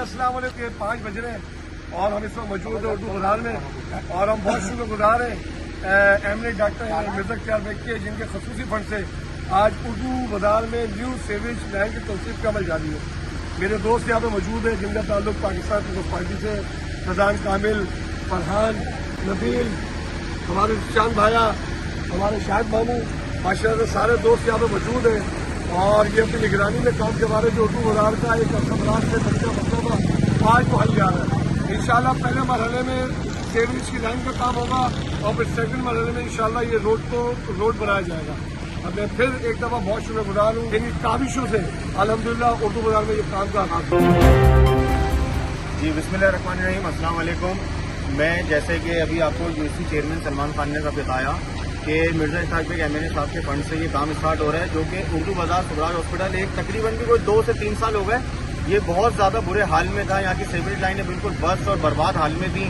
अस्सलाम वालेकुम। 5 बज रहे हैं और हम इस वक्त मौजूद हैं उर्दू बाजार में और हम बहुत शुक्रगुजार हैं एमएलए डॉक्टर मिर्जा इख्तियार बेग के, जिनके खसूसी फंड से आज उर्दू बाजार में न्यू सीवरेज लाइन की तौसीफ का अमल जारी है। मेरे दोस्त यहाँ पे मौजूद हैं जिनका ताल्लुक पाकिस्तान पीपल्स पार्टी से, फैजान कामिल, फरहान, नबील, हमारे चांद भाया, हमारे शाहिद मामू, माशाअल्लाह से सारे दोस्त यहाँ पे मौजूद हैं और ये अपनी निगरानी में काम के बारे जो उर्दू बाजार का एक असरात से तरीका मसला था आज तो हल जा रहा है। इंशाल्लाह पहले मरहले में सीवरेज की लाइन का काम होगा और फिर सेकंड मरहले में इंशाल्लाह ये रोड बनाया जाएगा। अब मैं फिर एक दफ़ा बहुत शुक्रगुजार हूँ इन काविशों से अल्हम्दुलिल्लाह उर्दू बाजार में ये काम का आगाज हुआ। जी बिस्मिल्लाहिर्रहमानिर्रहीम, अस्सलाम वालेकुम। मैं जैसे कि अभी आपको यूसी चेयरमैन सलमान खान ने बताया कि मिर्जा इख्तियार बेग एमएलए साहब के फंड से ये काम स्टार्ट हो रहा है, जो कि उर्दू बाजार सुबराज हॉस्पिटल एक तकरीबन भी कोई 2 से 3 साल हो गए ये बहुत ज़्यादा बुरे हाल में था। यहाँ की सीवरेज लाइनें बिल्कुल बस्ट और बर्बाद हाल में थी।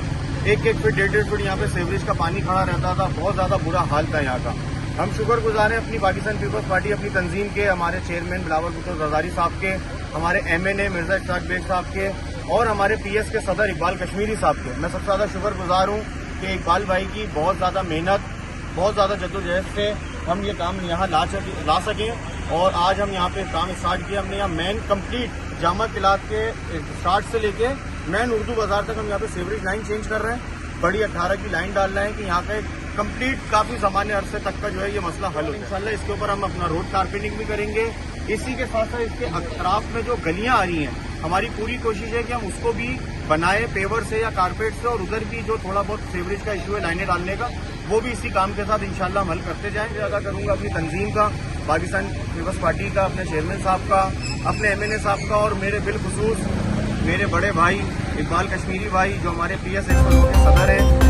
1-1 फीट 1.5 फीट यहाँ पे सीवरेज का पानी खड़ा रहता था, बहुत ज़्यादा बुरा हाल था यहाँ का। हम शुक्रगुजार हैं अपनी पाकिस्तान पीपल्स पार्टी अपनी तंजीम के, हमारे चेयरमैन बिलावल भुट्टो जरदारी साहब के, हमारे एमएनए मिर्जा इख्तियार बेग साहब के और हमारे पीएस के सदर इकबाल कश्मीरी साहब के। मैं सबसे ज़्यादा शुक्रगुजार हूँ कि इकबाल भाई की बहुत ज़्यादा मेहनत, बहुत ज़्यादा जद्दोजहद से हम ये काम यहाँ ला सकें और आज हम यहाँ पे काम स्टार्ट किया। हमने यहाँ मेन कंप्लीट जामा किलात के स्टार्ट से लेके मेन उर्दू बाजार तक हम यहाँ पे सीवरेज लाइन चेंज कर रहे हैं। बड़ी 18 की लाइन डाल रहे हैं कि यहाँ पे कंप्लीट काफ़ी सामान्य अरसे तक का जो है ये मसला हल हो। इंशाल्लाह इसके ऊपर हम अपना रोड कारपेटिंग भी करेंगे। इसी के साथ साथ इसके अतराफ में जो गलियाँ आ रही हैं, हमारी पूरी कोशिश है कि हम उसको भी बनाए पेवर से या कारपेट से, और उधर भी जो थोड़ा बहुत सीवरेज का इशू है लाइनें डालने का, वो भी इसी काम के साथ इंशाल्लाह हम हल करते जाएंगे। अदा करूंगा अपनी तंजीम का, पाकिस्तान पीपल्स पार्टी का, अपने चेयरमैन साहब का, अपने एमएनए साहब का और मेरे बिलखुसूस मेरे बड़े भाई इकबाल कश्मीरी भाई जो हमारे पीएस के सदर हैं।